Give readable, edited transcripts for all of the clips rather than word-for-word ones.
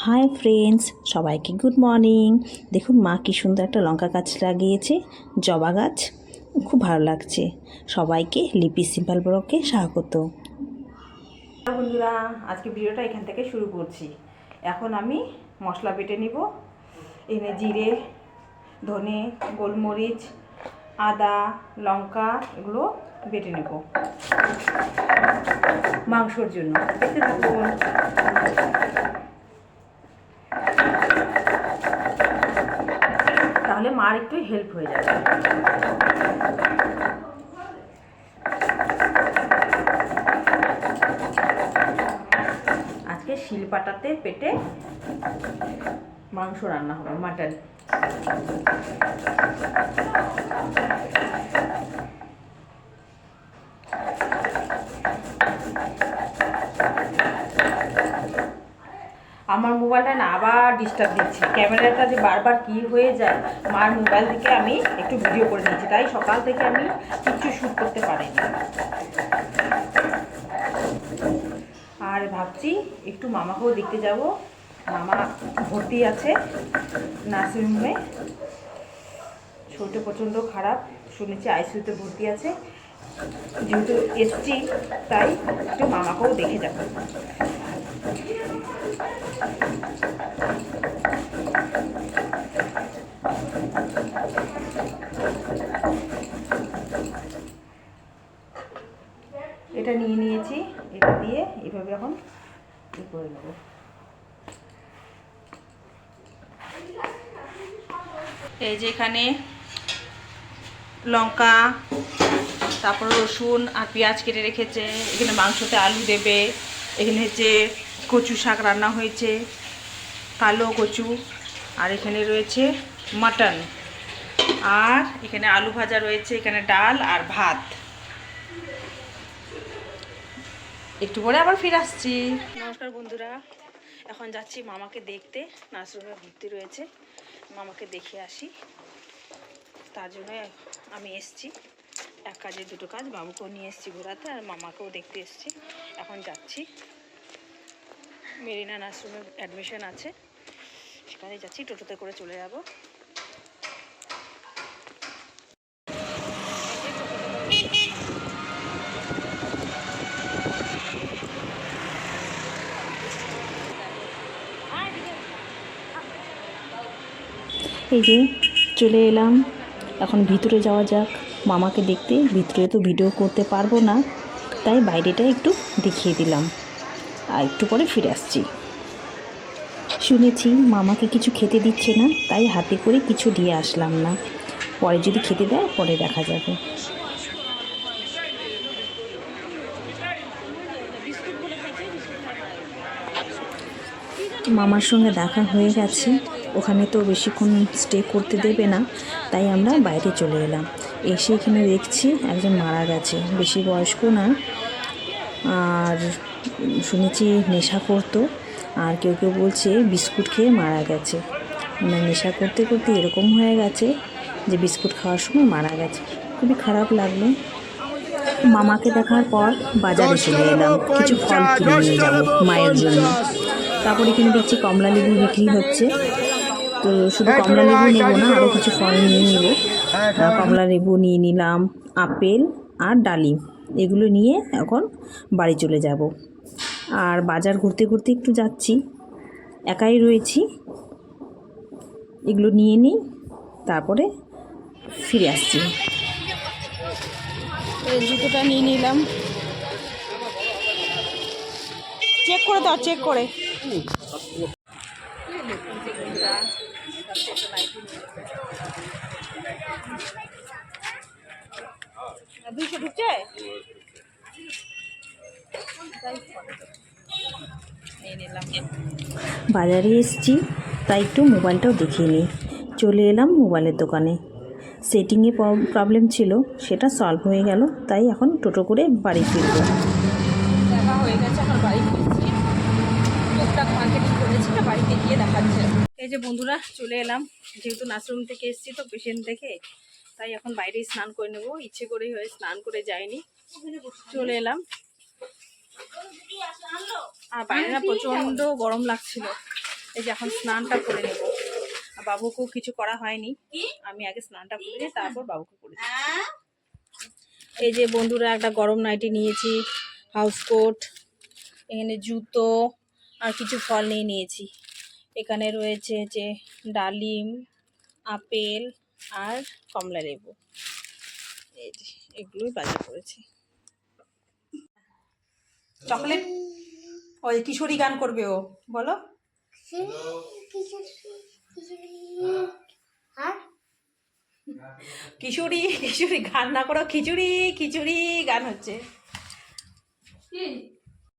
Hi friends, সবাইকে good morning. দেখুন মা কি সুন্দর একটা লঙ্কা গাছ লাগিয়েছে, জবা গাছ, খুব ভালো লাগছে। সবাইকে লিপি সিম্পল ব্লগে স্বাগত। বন্ধুরা, আজকে ভিডিওটা এখান থেকে শুরু করছি। এখন আমি মশলা বেটে নিব। এনে জিরে, ধনে, গোলমরিচ, আদা, লঙ্কা এগুলো বেটে নেব মাংসর জন্য। দেখতে থাকুন। তাহলে মার একটু হেল্প হয়ে যাবে। আজকে শিলপাটাতে পেটে মাংস রান্না হবে, মাটন। আমার মোবাইলটা না আবার ডিস্টার্ব দিচ্ছে, ক্যামেরাটা যে বারবার কি হয়ে যায়। মার মোবাইল থেকে আমি একটু ভিডিও করে নিয়েছি, তাই সকাল থেকে আমি কিচ্ছু শ্যুট করতে পারিনি। আর ভাবছি একটু মামাকেও দেখতে যাব। মামা ভর্তি আছে নার্সিংহোমে, শরীরটা প্রচণ্ড খারাপ শুনেছি, আইসিইউতে ভর্তি আছে। যেহেতু এসছি তাই একটু মামাকেও দেখে যাব। এটা নিয়ে নিয়েছি, এটা দিয়ে এভাবে এখন করে নেব। এই যে এখানে লঙ্কা, তারপর রসুন আর পেঁয়াজ কেটে রেখেছে। এখানে মাংসতে আলু দেবে। এখানে হচ্ছে কচু শাক রান্না হয়েছে, কালো কচু। আর এখানে রয়েছে মাটন, আর এখানে আলু ভাজা রয়েছে, এখানে ডাল আর ভাত। একটু পরে আবার ফিরে আসছি। নমস্কার বন্ধুরা, এখন যাচ্ছি মামাকে দেখতে। নার্সিংহোমে ভর্তি রয়েছে, মামাকে দেখে আসি। তার জন্য আমি এসছি। এক কাজে দুটো কাজ, বাবুকেও নিয়ে এসছি ঘোরাতে আর মামাকেও দেখতে এসছি। এখন যাচ্ছি, মেরিনা নার্সিংহোমে অ্যাডমিশন আছে, সেখানে যাচ্ছি। টোটোতে করে চলে যাব। এই যে চলে এলাম, এখন ভিতরে যাওয়া যাক মামাকে দেখতে। ভিতরে তো ভিডিও করতে পারবো না, তাই বাইরেটা একটু দেখিয়ে দিলাম, আর একটু পরে ফিরে আসছি। শুনেছি মামাকে কিছু খেতে দিচ্ছে না, তাই হাতে করে কিছু দিয়ে আসলাম না। পরে যদি খেতে দেয় পরে দেখা যাবে। মামার সঙ্গে দেখা হয়ে গেছে, ওখানে তো বেশিক্ষণ স্টে করতে দেবে না, তাই আমরা বাইরে চলে এলাম। এসে এখানে দেখছি একজন মারা গেছে, বেশি বয়স্ক না, আর শুনেছি নেশা করতো। আর কেউ কেউ বলছে বিস্কুট খেয়ে মারা গেছে। মানে নেশা করতে করতে এরকম হয়ে গেছে যে বিস্কুট খাওয়ার সময় মারা গেছে। খুবই খারাপ লাগলো। মামাকে দেখার পর বাজারে চলে এলাম, কিছু ফল কিনে নিয়ে যাব মায়ের জন্য। তারপর এখানে দেখছি কমলা লেবু বিক্রি হচ্ছে, তো শুধু কমলা লেবু নেবো না, আরও কিছু ফল নিয়ে নেব। কমলা লেবু নিয়ে নিলাম, আপেল আর ডালিম, এগুলো নিয়ে এখন বাড়ি চলে যাব। আর বাজার ঘুরতে ঘুরতে একটু যাচ্ছি, একাই রয়েছি। এগুলো নিয়ে নিই, তারপরে ফিরে আসছি। এই জুতোটা নিয়ে নিলাম, চেক করে দাও, চেক করে। দুইশো ঢুকছে। বাজারে এসছি, তাই একটু মোবাইলটাও দেখিয়ে নিই। চলে এলাম মোবাইলের দোকানে। সেটিংয়ে প্রবলেম ছিল, সেটা সলভ হয়ে গেল, তাই এখন টোটো করে বাড়ি ফিরব। দেখা হয়ে গেছে, এখন বাড়ি ফিরছি। টুকটাক মার্কেটিং করেছি, বাড়িতে গিয়ে দেখাচ্ছে। এই যে বন্ধুরা চলে এলাম, যেহেতু নার্সিংহোম থেকে এসছি তো পেশেন্ট দেখে, তাই এখন বাইরেই স্নান করে নেব। ইচ্ছে করেই হয়ে স্নান করে যাইনি, চলে এলাম। আর বাইরে না প্রচণ্ড গরম লাগছিল, এই যে এখন স্নানটা করে নেব। বাবুকেও কিছু করা হয়নি, আমি আগে স্নানটা করে তারপর বাবুকে করে দিচ্ছি। এই যে বন্ধুরা একটা গরম নাইটি নিয়েছি, হাউস কোট, এখানে জুতো আর কিছু ফল নিয়ে নিয়েছি। এখানে রয়েছে যে ডালিম, আপেল আর কমলা লেবু, এই যে এগুলোই বাজার করেছি। চকলেট, ওই কিশোরী গান করবে ও, বলো। কিশোরী কিশোরী গান না করো, খিচুড়ি খিচুড়ি গান হচ্ছে।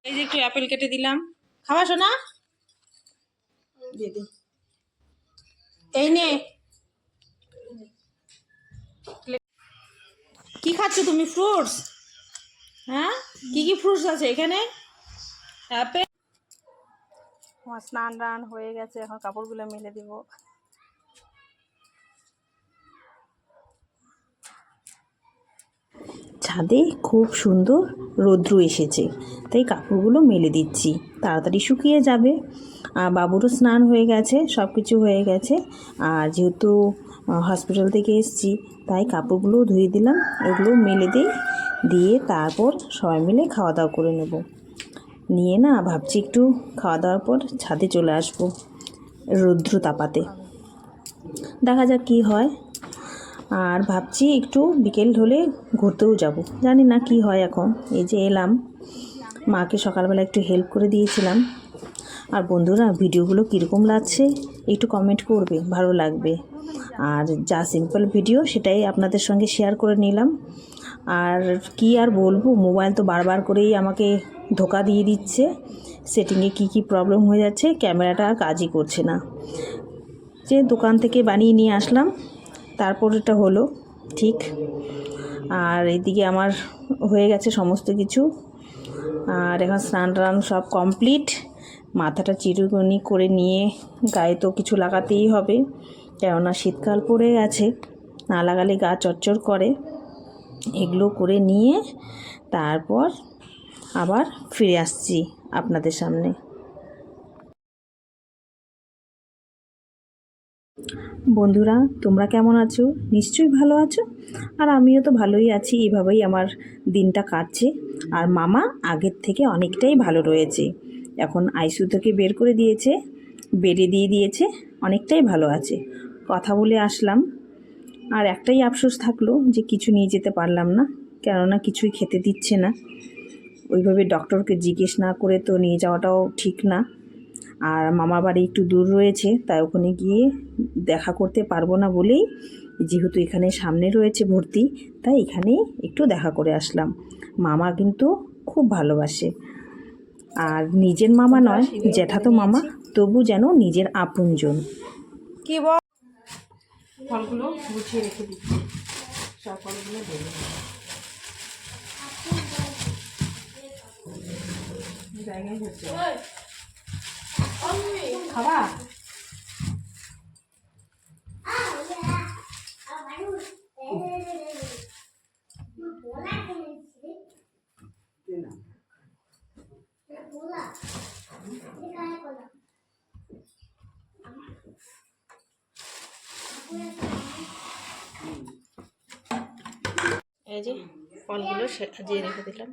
এই যে একটু অ্যাপেল কেটে দিলাম, খাওয়া শোনা দিদি। এই নে, কি খাচ্ছ তুমি? ফ্রুটস? হ্যাঁ, কি কি ফ্রুটস আছে এখানে? অ্যাপেল। আমার স্নান টান হয়ে গেছে, এখন কাপড়গুলো মেলে দিব। ছাদে খুব সুন্দর রৌদ্র এসেছে, তাই কাপড়গুলো মেলে দিচ্ছি, তাড়াতাড়ি শুকিয়ে যাবে। আর বাবুরও স্নান হয়ে গেছে, সব কিছু হয়ে গেছে। আর যেহেতু হসপিটাল থেকে এসেছি, তাই কাপড়গুলো ধুয়ে দিলাম, এগুলো মেলে দিয়ে তারপর সবাই মিলে খাওয়া দাওয়া করে নেব। নিয়ে না ভাবছি একটু খাওয়া দাওয়ার পর ছাদে চলে আসবো রৌদ্র তাপাতে, দেখা যাক কী হয়। আর ভাবছি একটু বিকেল হলে ঘুরতেও যাব, জানি না কি হয় এখন। এই যে এলাম, মাকে সকালবেলা একটু হেল্প করে দিয়েছিলাম। আর বন্ধুরা ভিডিওগুলো কীরকম লাগছে একটু কমেন্ট করবে, ভালো লাগবে। আর যা সিম্পল ভিডিও সেটাই আপনাদের সঙ্গে শেয়ার করে নিলাম। আর কি আর বলবো, মোবাইল তো বারবার করেই আমাকে ধোকা দিয়ে দিচ্ছে, সেটিংয়ে কি প্রবলেম হয়ে যাচ্ছে, ক্যামেরাটা আর কাজই করছে না। যে দোকান থেকে বানিয়ে নিয়ে আসলাম, তারপর এটা হলো ঠিক। আর এইদিকে আমার হয়ে গেছে সমস্ত কিছু, আর এখন স্নান টান সব কমপ্লিট। মাথাটা চিরুনি করে নিয়ে গায়ে তো কিছু লাগাতেই হবে, কেননা শীতকাল পড়ে গেছে, না লাগালে গা চচ্চর করে। এগুলো করে নিয়ে তারপর আবার ফিরে আসছি আপনাদের সামনে। বন্ধুরা তোমরা কেমন আছো? নিশ্চয়ই ভালো আছো। আর আমিও তো ভালোই আছি, এভাবেই আমার দিনটা কাটছে। আর মামা আগের থেকে অনেকটাই ভালো রয়েছে, এখন আইসিইউ থেকে বের করে দিয়েছে, বেডে দিয়ে দিয়েছে, অনেকটাই ভালো আছে। কথা বলে আসলাম। আর একটাই আফসোস থাকলো যে কিছু নিয়ে যেতে পারলাম না, কেননা কিছুই খেতে দিচ্ছে না। ওইভাবে ডক্টরকে জিজ্ঞেস না করে তো নিয়ে যাওয়াটাও ঠিক না। আর মামার বাড়ি একটু দূর রয়েছে, তাই ওখানে গিয়ে দেখা করতে পারবো না বলেই, যেহেতু এখানে সামনে রয়েছে ভর্তি, তাই এখানেই একটু দেখা করে আসলাম। মামা কিন্তু খুব ভালোবাসে, আর নিজের মামা নয়, জ্যাঠাতো মামা, তবু যেন নিজের আপনজন। কি বল, ফলগুলো গুছিয়ে রেখে দিচ্ছি, সব ফলগুলো দেবো জায়গায় হচ্ছে। খাবা? এই যে ফলগুলো সাজিয়ে রেখে দিলাম।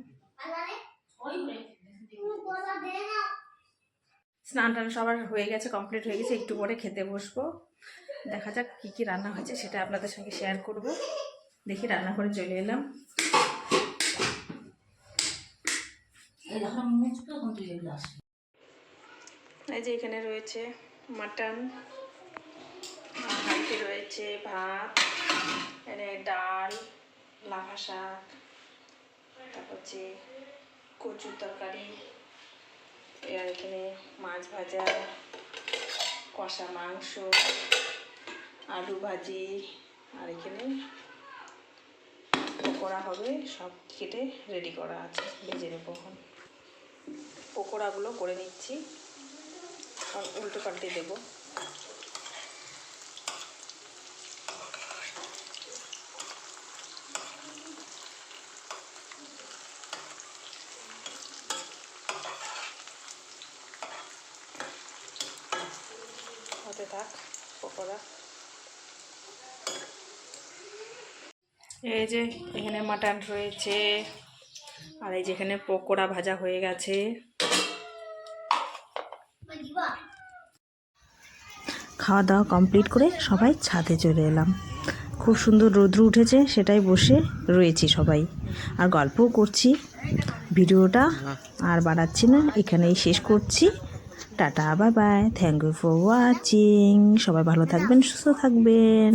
স্নান টান সবার হয়ে গেছে, কমপ্লিট হয়ে গেছে, একটু পরে খেতে বসবো। দেখা যাক কী কী রান্না হয়েছে সেটা আপনাদের সঙ্গে শেয়ার করব। দেখি রান্না করে চলে এলাম। এই যে এখানে রয়েছে মাটন, হাঁড়িতে রয়েছে ভাত, এখানে ডাল, লাফা শাক, তারপর হচ্ছে কচুর তরকারি, আর এখানে মাছ ভাজা, কষা মাংস, আলু ভাজি, আর এখানে পকোড়া হবে, সব কেটে রেডি করা আছে, ভেজে নেব। এখন পকোড়াগুলো করে নিচ্ছি, উল্টো পাল্টে দেবো। হতে থাক পকোড়া। এই যে এখানে মাটন রয়েছে, আর এই যে এখানে পকোড়া ভাজা হয়ে গেছে। খাওয়া দাওয়া কমপ্লিট করে সবাই ছাদে চলে এলাম। খুব সুন্দর রৌদ্র উঠেছে, সেটাই বসে রয়েছি সবাই আর গল্পও করছি। ভিডিওটা আর বাড়াচ্ছি না, এখানেই শেষ করছি। Tata, bye bye, thank you for watching. সবাই ভালো থাকবেন, সুস্থ থাকবেন।